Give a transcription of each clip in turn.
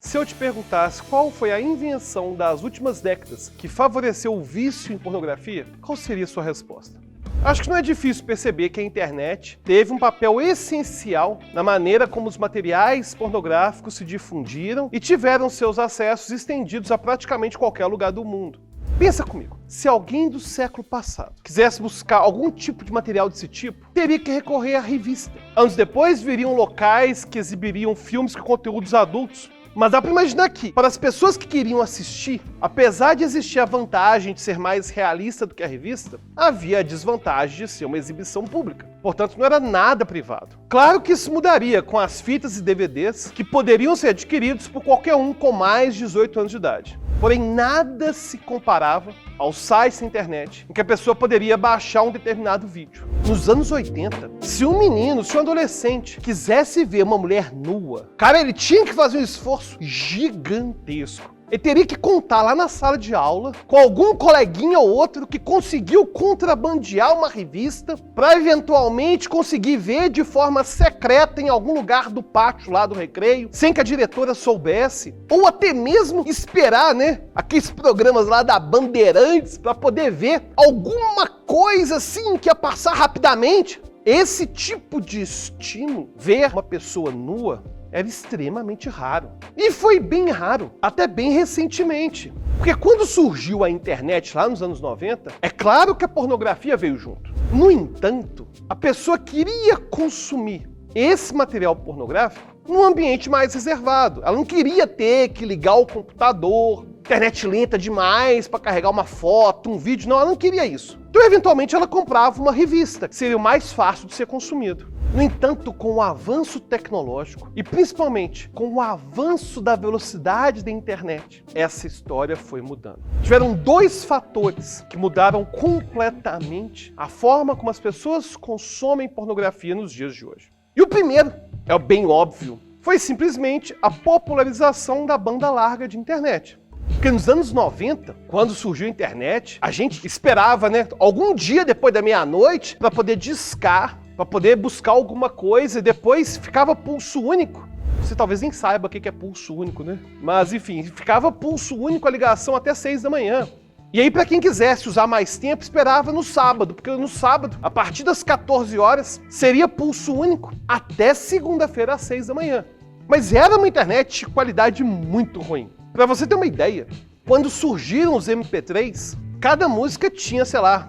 Se eu te perguntasse qual foi a invenção das últimas décadas que favoreceu o vício em pornografia, qual seria a sua resposta? Acho que não é difícil perceber que a internet teve um papel essencial na maneira como os materiais pornográficos se difundiram e tiveram seus acessos estendidos a praticamente qualquer lugar do mundo. Pensa comigo, se alguém do século passado quisesse buscar algum tipo de material desse tipo, teria que recorrer à revista. Anos depois viriam locais que exibiriam filmes com conteúdos adultos. Mas dá para imaginar que, para as pessoas que queriam assistir, apesar de existir a vantagem de ser mais realista do que a revista, havia a desvantagem de ser uma exibição pública. Portanto, não era nada privado. Claro que isso mudaria com as fitas e DVDs que poderiam ser adquiridos por qualquer um com mais de 18 anos de idade. Porém, nada se comparava aos sites da internet em que a pessoa poderia baixar um determinado vídeo. Nos anos 80, se um menino, se um adolescente quisesse ver uma mulher nua, cara, ele tinha que fazer um esforço gigantesco. Ele teria que contar lá na sala de aula com algum coleguinha ou outro que conseguiu contrabandear uma revista para eventualmente conseguir ver de forma secreta em algum lugar do pátio lá do recreio, sem que a diretora soubesse, ou até mesmo esperar, aqueles programas lá da Bandeirantes para poder ver alguma coisa assim que ia passar rapidamente. Esse tipo de estímulo, ver uma pessoa nua, era extremamente raro. E foi bem raro, até bem recentemente. Porque quando surgiu a internet lá nos anos 90, é claro que a pornografia veio junto. No entanto, a pessoa queria consumir esse material pornográfico num ambiente mais reservado. Ela não queria ter que ligar o computador, internet lenta demais para carregar uma foto, um vídeo. Não, ela não queria isso. Então, eventualmente, ela comprava uma revista, que seria o mais fácil de ser consumido. No entanto, com o avanço tecnológico e principalmente com o avanço da velocidade da internet, essa história foi mudando. Tiveram dois fatores que mudaram completamente a forma como as pessoas consomem pornografia nos dias de hoje. E o primeiro, é o bem óbvio, foi simplesmente a popularização da banda larga de internet. Porque nos anos 90, quando surgiu a internet, a gente esperava, algum dia depois da meia-noite para poder discar, para poder buscar alguma coisa, e depois ficava pulso único. Você talvez nem saiba o que é pulso único, Mas enfim, ficava pulso único a ligação até 6 da manhã. E aí, para quem quisesse usar mais tempo, esperava no sábado, porque no sábado, a partir das 14 horas, seria pulso único até segunda-feira às 6 da manhã. Mas era uma internet de qualidade muito ruim. Para você ter uma ideia, quando surgiram os MP3, cada música tinha,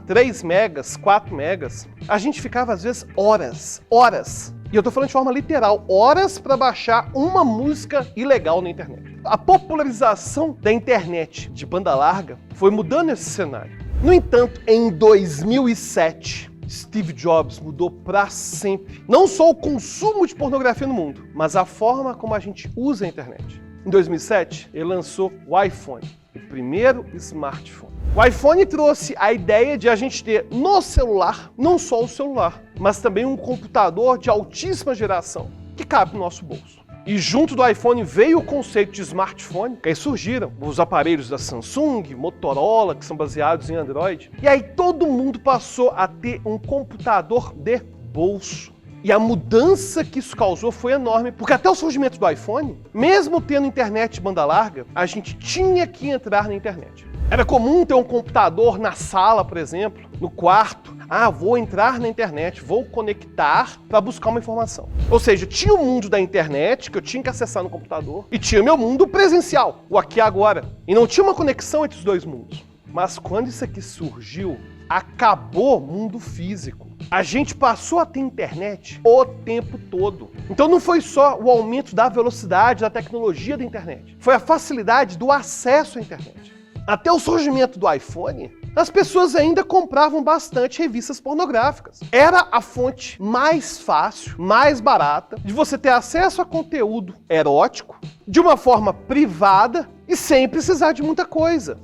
3 megas, 4 megas. A gente ficava, às vezes, horas. E eu tô falando de forma literal, horas para baixar uma música ilegal na internet. A popularização da internet de banda larga foi mudando esse cenário. No entanto, em 2007, Steve Jobs mudou para sempre. Não só o consumo de pornografia no mundo, mas a forma como a gente usa a internet. Em 2007, ele lançou o iPhone, o primeiro smartphone. O iPhone trouxe a ideia de a gente ter no celular, não só o celular, mas também um computador de altíssima geração, que cabe no nosso bolso. E junto do iPhone veio o conceito de smartphone, que aí surgiram os aparelhos da Samsung, Motorola, que são baseados em Android. E aí todo mundo passou a ter um computador de bolso. E a mudança que isso causou foi enorme, porque até o surgimento do iPhone, mesmo tendo internet de banda larga, a gente tinha que entrar na internet. Era comum ter um computador na sala, por exemplo, no quarto. Vou entrar na internet, vou conectar para buscar uma informação. Ou seja, tinha o mundo da internet que eu tinha que acessar no computador e tinha o meu mundo presencial, o aqui e agora. E não tinha uma conexão entre os dois mundos. Mas quando isso aqui surgiu, acabou o mundo físico. A gente passou a ter internet o tempo todo. Então não foi só o aumento da velocidade, da tecnologia da internet. Foi a facilidade do acesso à internet. Até o surgimento do iPhone, as pessoas ainda compravam bastante revistas pornográficas. Era a fonte mais fácil, mais barata, de você ter acesso a conteúdo erótico, de uma forma privada e sem precisar de muita coisa.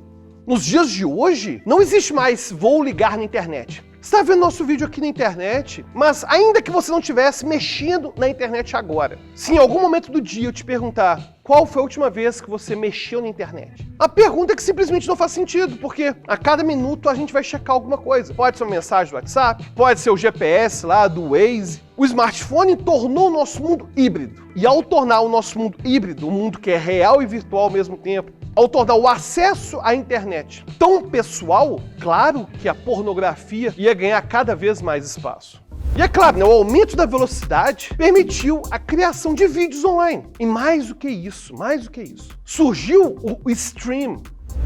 Nos dias de hoje, não existe mais vou ligar na internet. Você está vendo nosso vídeo aqui na internet, mas ainda que você não estivesse mexendo na internet agora, se em algum momento do dia eu te perguntar, qual foi a última vez que você mexeu na internet? A pergunta é que simplesmente não faz sentido, porque a cada minuto a gente vai checar alguma coisa. Pode ser uma mensagem do WhatsApp, pode ser o GPS lá do Waze. O smartphone tornou o nosso mundo híbrido. E ao tornar o nosso mundo híbrido, um mundo que é real e virtual ao mesmo tempo, ao tornar o acesso à internet tão pessoal, claro que a pornografia ia ganhar cada vez mais espaço. E é claro, o aumento da velocidade permitiu a criação de vídeos online. E mais do que isso, surgiu o stream.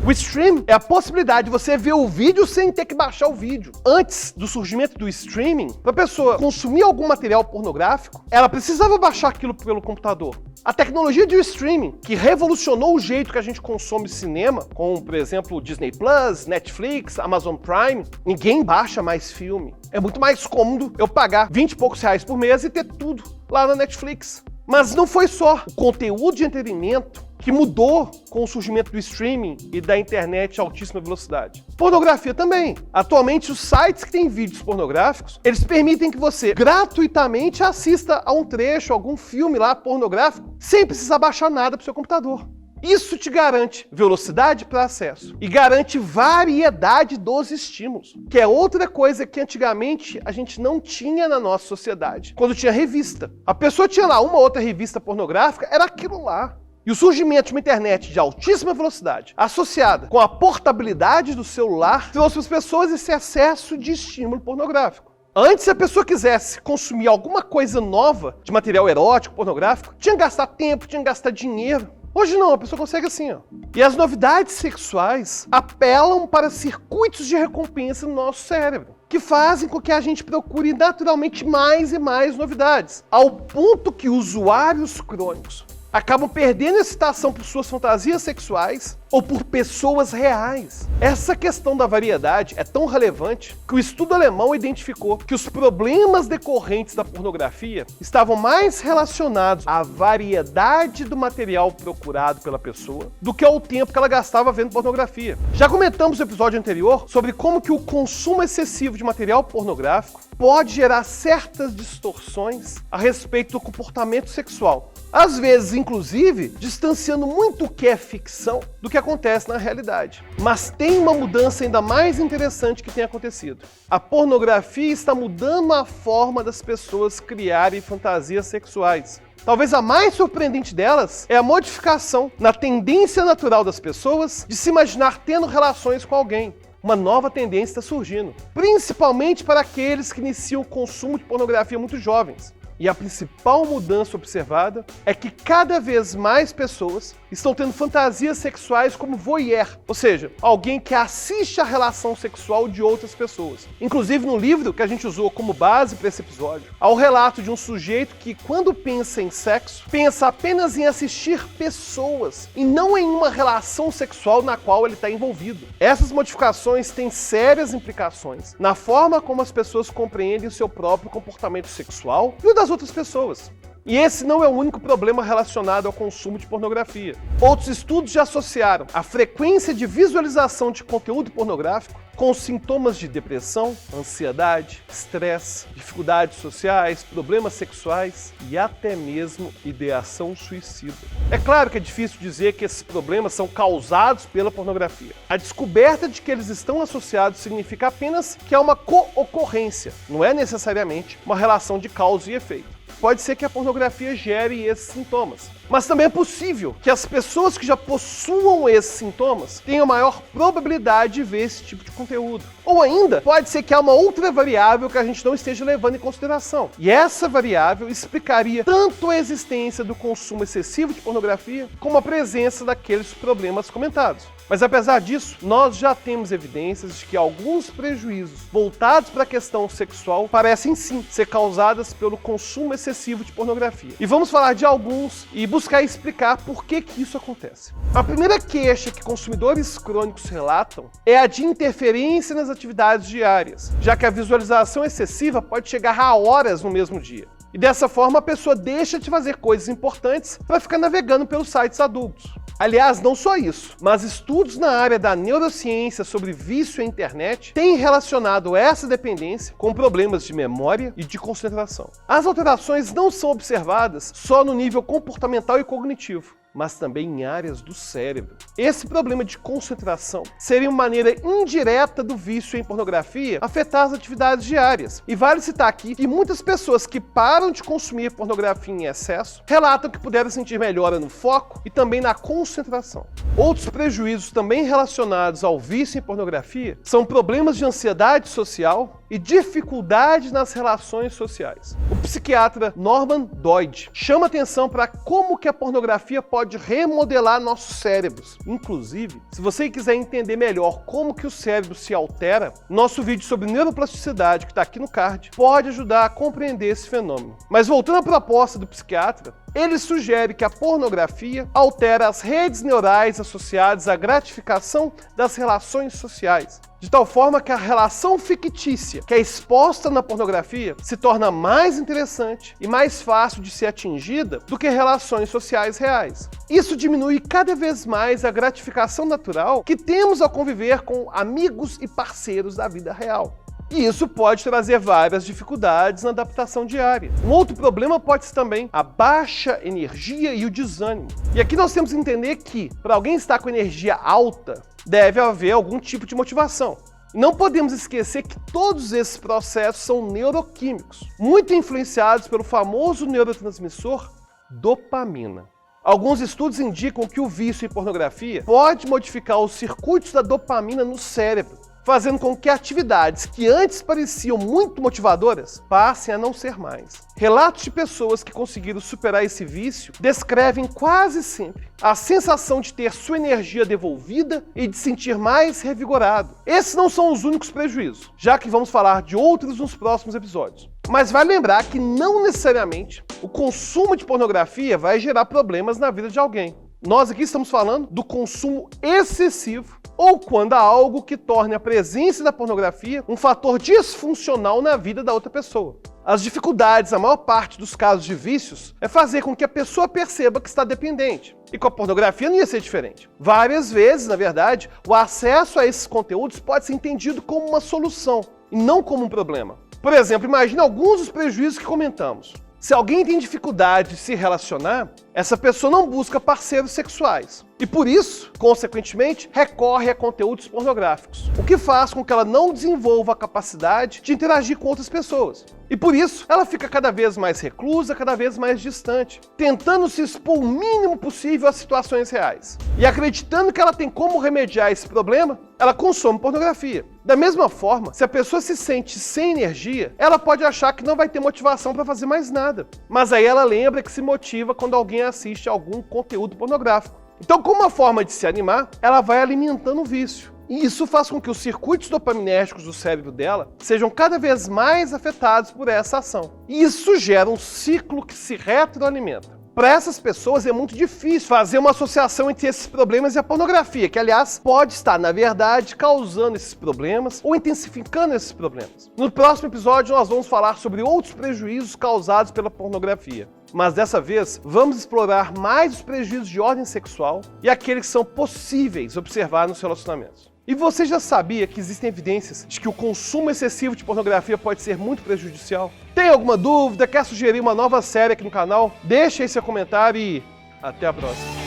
O stream é a possibilidade de você ver o vídeo sem ter que baixar o vídeo. Antes do surgimento do streaming, para a pessoa consumir algum material pornográfico, ela precisava baixar aquilo pelo computador. A tecnologia de streaming, que revolucionou o jeito que a gente consome cinema, como, por exemplo, Disney Plus, Netflix, Amazon Prime, ninguém baixa mais filme. É muito mais cômodo eu pagar 20 e poucos reais por mês e ter tudo lá na Netflix. Mas não foi só o conteúdo de entretenimento que mudou com o surgimento do streaming e da internet a altíssima velocidade. Pornografia também. Atualmente, os sites que têm vídeos pornográficos, eles permitem que você gratuitamente assista a um trecho, algum filme lá pornográfico, sem precisar baixar nada para o seu computador. Isso te garante velocidade para acesso e garante variedade dos estímulos, que é outra coisa que antigamente a gente não tinha na nossa sociedade. Quando tinha revista, a pessoa tinha lá uma outra revista pornográfica, era aquilo lá. E o surgimento de uma internet de altíssima velocidade, associada com a portabilidade do celular, trouxe para as pessoas esse excesso de estímulo pornográfico. Antes, se a pessoa quisesse consumir alguma coisa nova de material erótico, pornográfico, tinha que gastar tempo, tinha que gastar dinheiro. Hoje não, a pessoa consegue assim, ó. E as novidades sexuais apelam para circuitos de recompensa no nosso cérebro, que fazem com que a gente procure naturalmente mais e mais novidades, ao ponto que usuários crônicos acabam perdendo excitação por suas fantasias sexuais ou por pessoas reais. Essa questão da variedade é tão relevante que o estudo alemão identificou que os problemas decorrentes da pornografia estavam mais relacionados à variedade do material procurado pela pessoa do que ao tempo que ela gastava vendo pornografia. Já comentamos no episódio anterior sobre como que o consumo excessivo de material pornográfico pode gerar certas distorções a respeito do comportamento sexual. Às vezes, inclusive, distanciando muito o que é ficção do que acontece na realidade. Mas tem uma mudança ainda mais interessante que tem acontecido. A pornografia está mudando a forma das pessoas criarem fantasias sexuais. Talvez a mais surpreendente delas é a modificação na tendência natural das pessoas de se imaginar tendo relações com alguém. Uma nova tendência está surgindo, principalmente para aqueles que iniciam o consumo de pornografia muito jovens. E a principal mudança observada é que cada vez mais pessoas estão tendo fantasias sexuais como voyeur, ou seja, alguém que assiste a relação sexual de outras pessoas. Inclusive no livro que a gente usou como base para esse episódio, há o relato de um sujeito que, quando pensa em sexo, pensa apenas em assistir pessoas e não em uma relação sexual na qual ele está envolvido. Essas modificações têm sérias implicações na forma como as pessoas compreendem o seu próprio comportamento sexual e o das outras pessoas. E esse não é o único problema relacionado ao consumo de pornografia. Outros estudos já associaram a frequência de visualização de conteúdo pornográfico com sintomas de depressão, ansiedade, estresse, dificuldades sociais, problemas sexuais e até mesmo ideação suicida. É claro que é difícil dizer que esses problemas são causados pela pornografia. A descoberta de que eles estão associados significa apenas que há uma co-ocorrência, não é necessariamente uma relação de causa e efeito. Pode ser que a pornografia gere esses sintomas. Mas também é possível que as pessoas que já possuam esses sintomas tenham maior probabilidade de ver esse tipo de conteúdo. Ou ainda, pode ser que há uma outra variável que a gente não esteja levando em consideração. E essa variável explicaria tanto a existência do consumo excessivo de pornografia, como a presença daqueles problemas comentados. Mas apesar disso, nós já temos evidências de que alguns prejuízos voltados para a questão sexual parecem sim ser causadas pelo consumo excessivo de pornografia. E vamos falar de alguns e buscar explicar por que isso acontece. A primeira queixa que consumidores crônicos relatam é a de interferência nas atividades diárias, já que a visualização excessiva pode chegar a horas no mesmo dia. E dessa forma a pessoa deixa de fazer coisas importantes para ficar navegando pelos sites adultos. Aliás, não só isso, mas estudos na área da neurociência sobre vício à internet têm relacionado essa dependência com problemas de memória e de concentração. As alterações não são observadas só no nível comportamental e cognitivo. mas também em áreas do cérebro. Esse problema de concentração seria uma maneira indireta do vício em pornografia afetar as atividades diárias. E vale citar aqui que muitas pessoas que param de consumir pornografia em excesso relatam que puderam sentir melhora no foco e também na concentração. Outros prejuízos também relacionados ao vício em pornografia são problemas de ansiedade social e dificuldade nas relações sociais. O psiquiatra Norman Doidge chama atenção para como que a pornografia pode remodelar nossos cérebros. Inclusive, se você quiser entender melhor como que o cérebro se altera, nosso vídeo sobre neuroplasticidade, que está aqui no card, pode ajudar a compreender esse fenômeno. Mas voltando à proposta do psiquiatra, ele sugere que a pornografia altera as redes neurais associadas à gratificação das relações sociais, de tal forma que a relação fictícia que é exposta na pornografia se torna mais interessante e mais fácil de ser atingida do que relações sociais reais. Isso diminui cada vez mais a gratificação natural que temos ao conviver com amigos e parceiros da vida real. E isso pode trazer várias dificuldades na adaptação diária. Um outro problema pode ser também a baixa energia e o desânimo. E aqui nós temos que entender que, para alguém estar com energia alta, deve haver algum tipo de motivação. Não podemos esquecer que todos esses processos são neuroquímicos, muito influenciados pelo famoso neurotransmissor dopamina. Alguns estudos indicam que o vício em pornografia pode modificar os circuitos da dopamina no cérebro, fazendo com que atividades que antes pareciam muito motivadoras passem a não ser mais. Relatos de pessoas que conseguiram superar esse vício descrevem quase sempre a sensação de ter sua energia devolvida e de sentir mais revigorado. Esses não são os únicos prejuízos, já que vamos falar de outros nos próximos episódios. Mas vale lembrar que não necessariamente o consumo de pornografia vai gerar problemas na vida de alguém. Nós aqui estamos falando do consumo excessivo ou quando há algo que torne a presença da pornografia um fator disfuncional na vida da outra pessoa. As dificuldades, na maior parte dos casos de vícios, é fazer com que a pessoa perceba que está dependente. E com a pornografia não ia ser diferente. Várias vezes, na verdade, o acesso a esses conteúdos pode ser entendido como uma solução e não como um problema. Por exemplo, imagine alguns dos prejuízos que comentamos. Se alguém tem dificuldade de se relacionar, essa pessoa não busca parceiros sexuais. E por isso, consequentemente, recorre a conteúdos pornográficos, o que faz com que ela não desenvolva a capacidade de interagir com outras pessoas. E por isso, ela fica cada vez mais reclusa, cada vez mais distante, tentando se expor o mínimo possível às situações reais. E acreditando que ela tem como remediar esse problema, ela consome pornografia. Da mesma forma, se a pessoa se sente sem energia, ela pode achar que não vai ter motivação para fazer mais nada. Mas aí ela lembra que se motiva quando alguém assiste algum conteúdo pornográfico. Então, como uma forma de se animar, ela vai alimentando o vício. E isso faz com que os circuitos dopaminérgicos do cérebro dela sejam cada vez mais afetados por essa ação. E isso gera um ciclo que se retroalimenta. Para essas pessoas é muito difícil fazer uma associação entre esses problemas e a pornografia, que aliás pode estar, na verdade, causando esses problemas ou intensificando esses problemas. No próximo episódio nós vamos falar sobre outros prejuízos causados pela pornografia. Mas dessa vez, vamos explorar mais os prejuízos de ordem sexual e aqueles que são possíveis observar nos relacionamentos. E você já sabia que existem evidências de que o consumo excessivo de pornografia pode ser muito prejudicial? Tem alguma dúvida? Quer sugerir uma nova série aqui no canal? Deixa aí seu comentário e até a próxima.